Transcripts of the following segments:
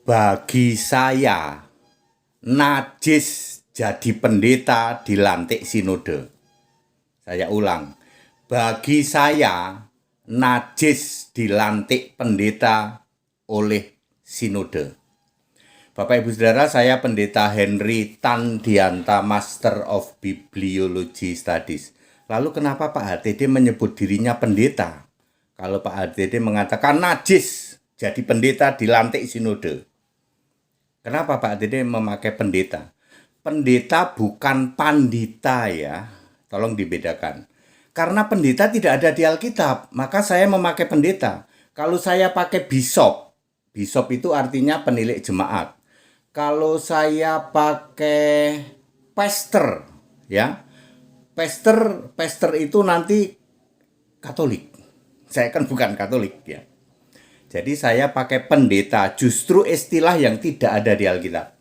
Bagi saya, najis jadi pendeta dilantik sinode. Saya ulang, bagi saya, najis dilantik pendeta oleh sinode. Bapak Ibu Saudara, saya Pendeta Henry Tandianta, Master of Bibliology Studies. Lalu kenapa Pak HTD menyebut dirinya pendeta? Kalau Pak HTD mengatakan najis jadi pendeta dilantik sinode. Kenapa Pak HTD memakai pendeta? Pendeta bukan pandita ya, tolong dibedakan. Karena pendeta tidak ada di Alkitab, maka saya memakai pendeta. Kalau saya pakai bishop, bishop itu artinya penilik jemaat. Kalau saya pakai pastor, ya, pastor itu nanti Katolik. Saya kan bukan Katolik ya. Jadi saya pakai pendeta, justru istilah yang tidak ada di Alkitab.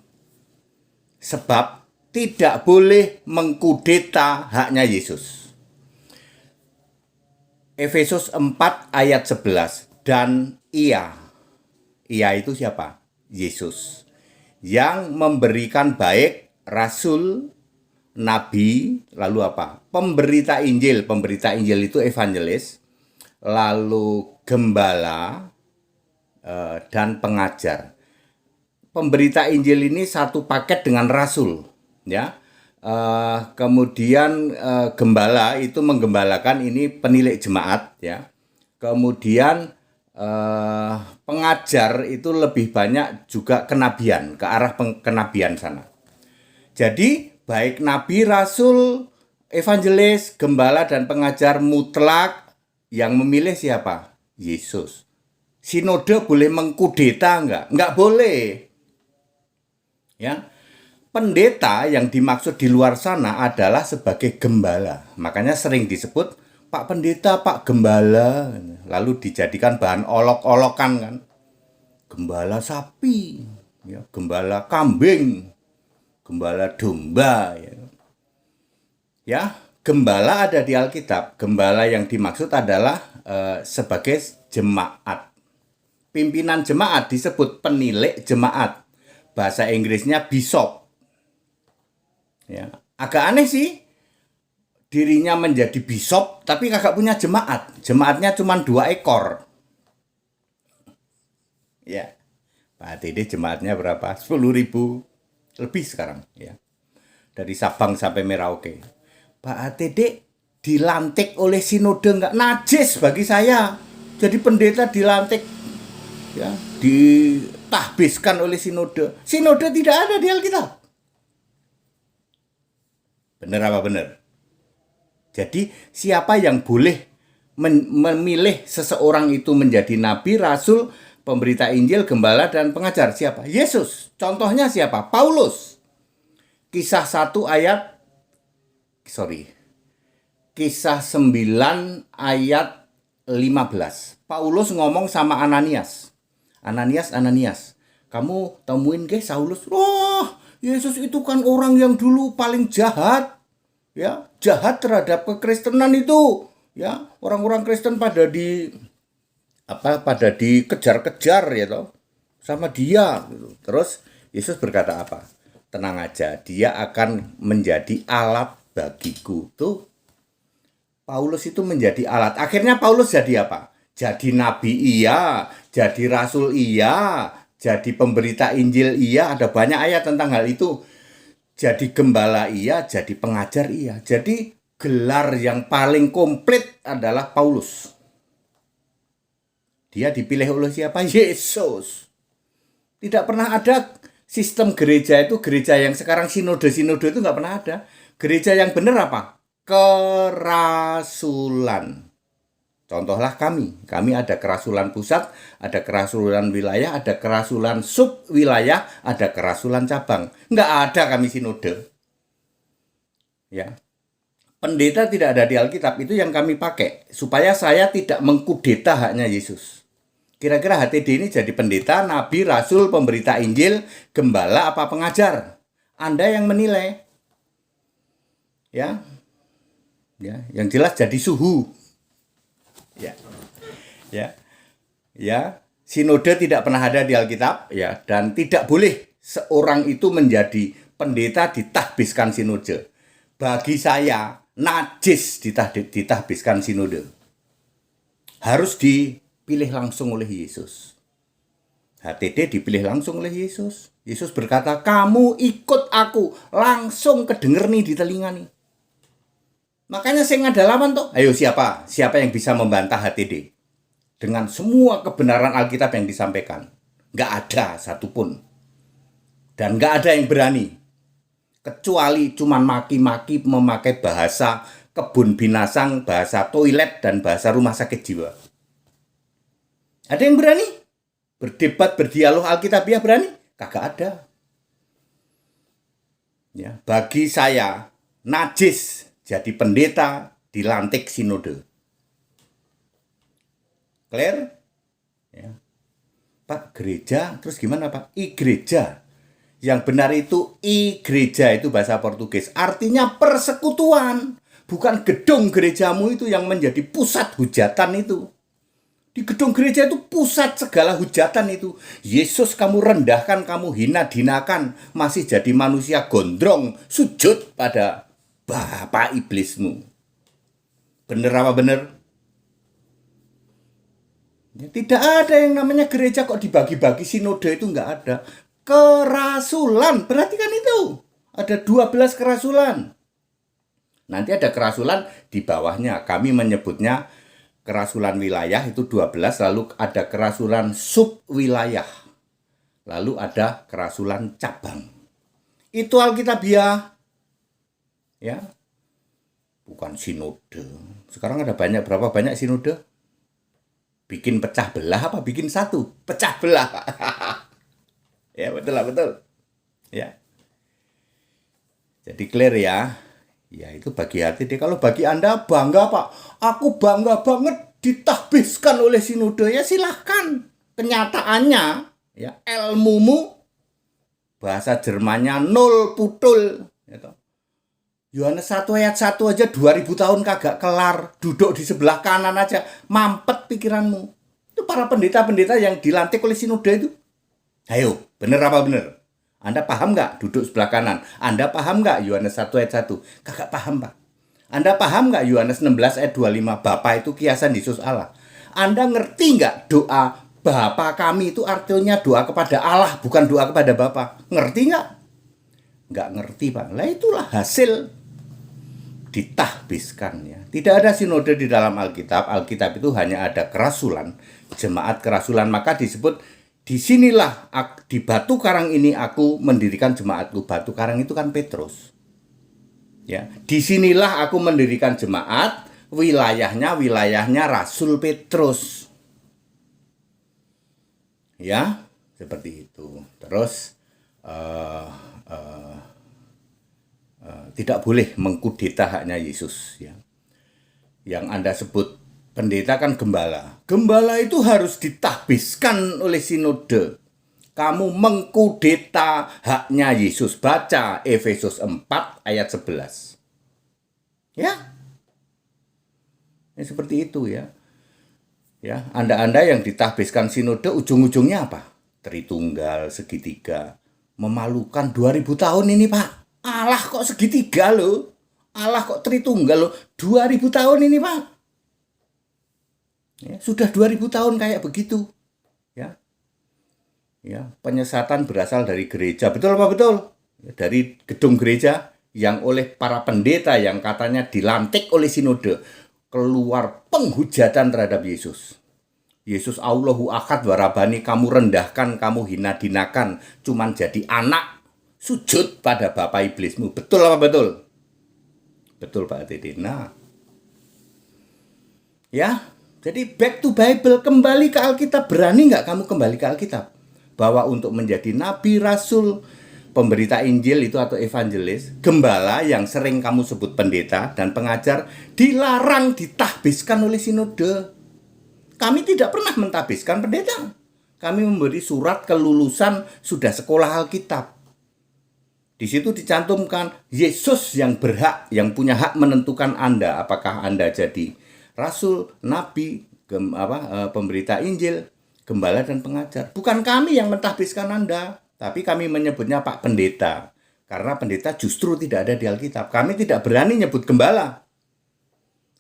Sebab tidak boleh mengkudeta haknya Yesus. Efesus 4 ayat 11. Dan ia itu siapa? Yesus. Yang memberikan baik rasul, nabi, lalu apa? Pemberita Injil itu evangelis, lalu gembala, dan pengajar. Pemberita Injil ini satu paket dengan rasul, ya. Kemudian gembala itu menggembalakan, ini penilik jemaat, ya. Kemudian pengajar itu lebih banyak juga kenabian, ke arah kenabian sana. Jadi baik nabi, rasul, evangelis, gembala, dan pengajar mutlak, yang memilih siapa? Yesus. Sinode boleh mengkudeta enggak? Enggak boleh. Ya. Pendeta yang dimaksud di luar sana adalah sebagai gembala. Makanya sering disebut Pak Pendeta, Pak Gembala. Lalu dijadikan bahan olok-olokan kan. Gembala sapi, ya, gembala kambing, gembala domba, ya. Ya, gembala ada di Alkitab. Gembala yang dimaksud adalah sebagai jemaat. Pimpinan jemaat disebut penilik jemaat. Bahasa Inggrisnya bishop. Ya, agak aneh sih. Dirinya menjadi bishop tapi kagak punya jemaat. Jemaatnya cuma 2 ekor. Ya. Pak HTD jemaatnya berapa? 10.000 lebih sekarang, ya. Dari Sabang sampai Merauke. Pak HTD dilantik oleh sinode enggak? Najis bagi saya. Jadi pendeta dilantik, ya, ditahbiskan oleh sinode. Sinode tidak ada di Alkitab. Benar apa benar? Jadi siapa yang boleh memilih seseorang itu menjadi nabi, rasul, pemberita Injil, gembala, dan pengajar? Siapa? Yesus. Contohnya siapa? Paulus. Kisah 9 ayat 15. Paulus ngomong sama Ananias. Ananias, kamu temuin ke Saulus. Yesus itu kan orang yang dulu paling jahat. Ya, jahat terhadap kekristenan itu. Ya, orang-orang Kristen pada dikejar-kejar ya toh sama dia gitu. Terus Yesus berkata apa? Tenang aja, dia akan menjadi alat bagiku. Tuh, Paulus itu menjadi alat. Akhirnya Paulus jadi apa? Jadi nabi iya, jadi rasul iya, jadi pemberita Injil iya. Ada banyak ayat tentang hal itu. Jadi gembala iya, jadi pengajar iya. Jadi gelar yang paling komplit adalah Paulus. Dia dipilih oleh siapa? Yesus. Tidak pernah ada sistem gereja itu, gereja yang sekarang sinode itu nggak pernah ada. Gereja yang benar apa? Kerasulan. Contohlah kami ada kerasulan pusat, ada kerasulan wilayah, ada kerasulan sub wilayah, ada kerasulan cabang. Nggak ada kami sinode. Ya. Pendeta tidak ada di Alkitab, itu yang kami pakai. Supaya saya tidak mengkudeta haknya Yesus. Kira-kira HTD ini jadi pendeta, nabi, rasul, pemberita Injil, gembala, apa pengajar? Anda yang menilai. Ya. Ya, yang jelas jadi suhu. Ya. Sinode tidak pernah ada di Alkitab, ya, dan tidak boleh seorang itu menjadi pendeta ditahbiskan sinode. Bagi saya, najis ditahbiskan sinode. Harus dipilih langsung oleh Yesus. HTD dipilih langsung oleh Yesus. Yesus berkata, kamu ikut aku. Langsung kedenger nih di telinga nih. Makanya saya ngadawan tuh. Ayo siapa? Siapa yang bisa membantah HTD? Dengan semua kebenaran Alkitab yang disampaikan. Nggak ada satupun. Dan nggak ada yang berani. Kecuali cuman maki-maki memakai bahasa kebun binatang, bahasa toilet, dan bahasa rumah sakit jiwa. Ada yang berani? Berdebat, berdialog Alkitabiah berani? Kagak ada. Ya, bagi saya, najis jadi pendeta dilantik sinode. Clear? Ya. Pak, gereja, terus gimana Pak? I-gereja. Yang benar itu I-gereja, itu bahasa Portugis. Artinya persekutuan. Bukan gedung gerejamu itu yang menjadi pusat hujatan itu. Di gedung gereja itu pusat segala hujatan itu. Yesus kamu rendahkan, kamu hina-dinakan. Masih jadi manusia gondrong, sujud pada Bapak iblismu. Bener apa bener? Ya, tidak ada yang namanya gereja kok dibagi-bagi sinode itu nggak ada. Kerasulan, perhatikan itu. Ada 12 kerasulan. Nanti ada kerasulan di bawahnya. Kami menyebutnya kerasulan wilayah itu 12. Lalu ada kerasulan subwilayah. Lalu ada kerasulan cabang. Itu Alkitabiah. Ya, bukan sinode. Sekarang ada berapa banyak sinode? Bikin pecah belah apa bikin satu? Pecah belah. Ya, betul lah, betul. Ya. Jadi clear ya. Ya, itu bagi hati deh. Kalau bagi Anda bangga, Pak. Aku bangga banget ditahbiskan oleh sinode. Ya silahkan. Kenyataannya, ya, ilmumu bahasa Jermannya nol putul. Gitu. Yohanes 1 ayat 1 aja 2000 tahun kagak kelar. Duduk di sebelah kanan aja. Mampet pikiranmu. Itu para pendeta-pendeta yang dilantik oleh sinode itu. Ayo, bener apa bener? Anda paham nggak duduk sebelah kanan? Anda paham nggak Yohanes 1 ayat 1? Kagak paham, Pak. Anda paham nggak Yohanes 16 ayat 25? Bapa itu kiasan Yesus Allah. Anda ngerti nggak doa Bapa kami itu artinya doa kepada Allah, bukan doa kepada Bapa? Ngerti nggak? Nggak ngerti, Pak. Lah itulah hasil ditahbiskan ya. Tidak ada sinode di dalam Alkitab. Alkitab itu hanya ada kerasulan, jemaat kerasulan. Maka disebut disinilah di Batu Karang ini aku mendirikan jemaatku. Batu Karang itu kan Petrus. Ya, disinilah aku mendirikan jemaat. Wilayahnya Rasul Petrus. Ya, seperti itu. Terus tidak boleh mengkudeta haknya Yesus ya. Yang Anda sebut pendeta kan gembala. Gembala itu harus ditahbiskan oleh sinode. Kamu mengkudeta haknya Yesus. Baca Efesus 4 ayat 11. Ya. Ya seperti itu ya. Ya, Anda yang ditahbiskan sinode ujung-ujungnya apa? Tritunggal, segitiga. Memalukan 2000 tahun ini, Pak. Allah kok segitiga loh. Allah kok Tritunggal loh. 2000 tahun ini, Pak. Ya, sudah 2000 tahun kayak begitu. Ya. Ya, penyesatan berasal dari gereja. Betul apa betul? Ya, dari gedung gereja yang oleh para pendeta yang katanya dilantik oleh sinode. Keluar penghujatan terhadap Yesus. Yesus Allahu Ahad warabani, kamu rendahkan, kamu hina-dinakan, cuman jadi anak. Sujud pada Bapak iblismu. Betul apa betul? Betul Pak Titi. Nah, ya, jadi back to Bible, kembali ke Alkitab. Berani nggak kamu kembali ke Alkitab? Bahwa untuk menjadi nabi, rasul, pemberita Injil itu atau evangelis, gembala yang sering kamu sebut pendeta dan pengajar, dilarang ditahbiskan oleh sinode. Kami tidak pernah mentahbiskan pendeta. Kami memberi surat kelulusan sudah sekolah Alkitab. Di situ dicantumkan Yesus yang berhak, yang punya hak menentukan Anda. Apakah Anda jadi rasul, nabi, pemberita Injil. gembala dan pengajar. Bukan kami yang mentahbiskan Anda, tapi kami menyebutnya Pak Pendeta. Karena pendeta justru tidak ada di Alkitab. Kami tidak berani nyebut gembala.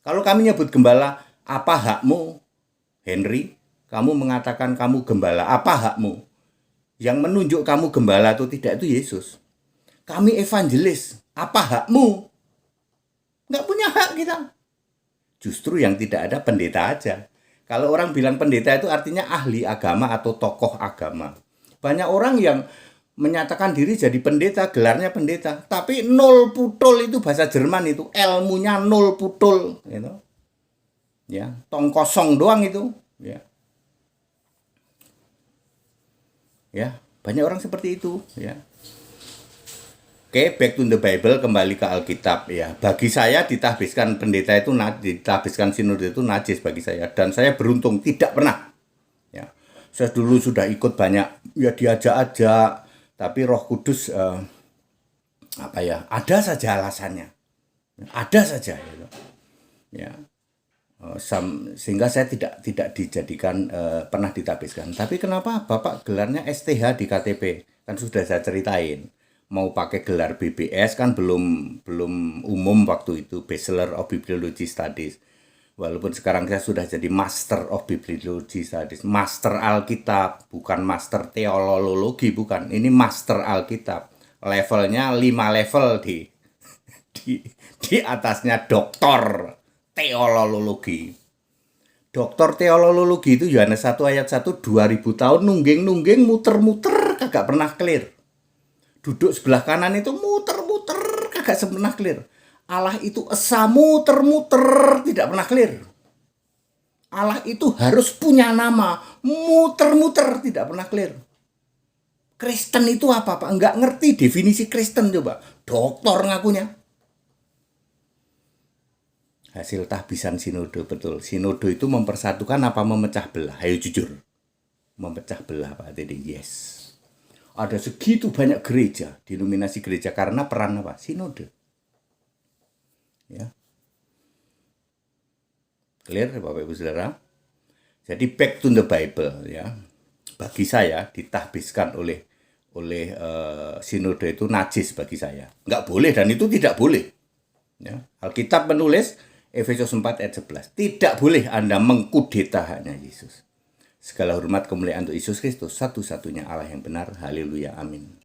Kalau kami nyebut gembala, apa hakmu, Henry? Kamu mengatakan kamu gembala, apa hakmu? Yang menunjuk kamu gembala atau tidak itu Yesus. Kami evangelis, apa hakmu? Nggak punya hak kita. Justru yang tidak ada pendeta aja. Kalau orang bilang pendeta itu artinya ahli agama atau tokoh agama. Banyak orang yang menyatakan diri jadi pendeta, gelarnya pendeta. Tapi nol putul itu bahasa Jerman itu. Ilmunya nol putul. Gitu. Ya, tong kosong doang itu. Ya. Ya, banyak orang seperti itu. Ya. Oke, back to the Bible, kembali ke Alkitab ya. Bagi saya ditahbiskan pendeta itu, ditahbiskan sinode itu najis bagi saya, dan saya beruntung tidak pernah. Ya, saya dulu sudah ikut banyak, ya diajak-ajak, tapi Roh Kudus ada saja alasannya, ada saja, gitu. Ya, sehingga saya tidak dijadikan pernah ditahbiskan. Tapi kenapa Bapak gelarnya STH di KTP? Kan sudah saya ceritain. Mau pakai gelar BBS kan belum umum waktu itu, Bachelor of Bibliology Studies. Walaupun sekarang saya sudah jadi Master of Bibliology Studies, Master Alkitab, bukan Master Teologi, bukan. Ini Master Alkitab. Levelnya 5 level di atasnya Doktor Teologi. Doktor Teologi itu Yohanes 1 ayat 1, 2000 tahun nungging-nungging muter-muter kagak pernah clear. Duduk sebelah kanan itu muter-muter kagak pernah clear. Allah itu esa muter-muter tidak pernah clear. Allah itu harus punya nama, muter-muter tidak pernah clear. Kristen itu apa Pak? Enggak ngerti definisi Kristen coba. Doktor ngakunya. Hasil tahbisan sinode, betul. Sinode itu mempersatukan apa memecah belah? Ayo jujur. Memecah belah Pak Teddy, yes. Ada segitu banyak gereja, denominasi gereja karena peran apa? Sinode. Ya. Clear Bapak Ibu Saudara? Jadi back to the Bible ya. Bagi saya ditahbiskan oleh sinode itu najis bagi saya. Nggak boleh dan itu tidak boleh. Ya. Alkitab menulis Efesus 4 ayat 11. Tidak boleh Anda mengkudeta haknya Yesus. Segala hormat kemuliaan untuk Yesus Kristus, satu-satunya Allah yang benar. Haleluya, amin.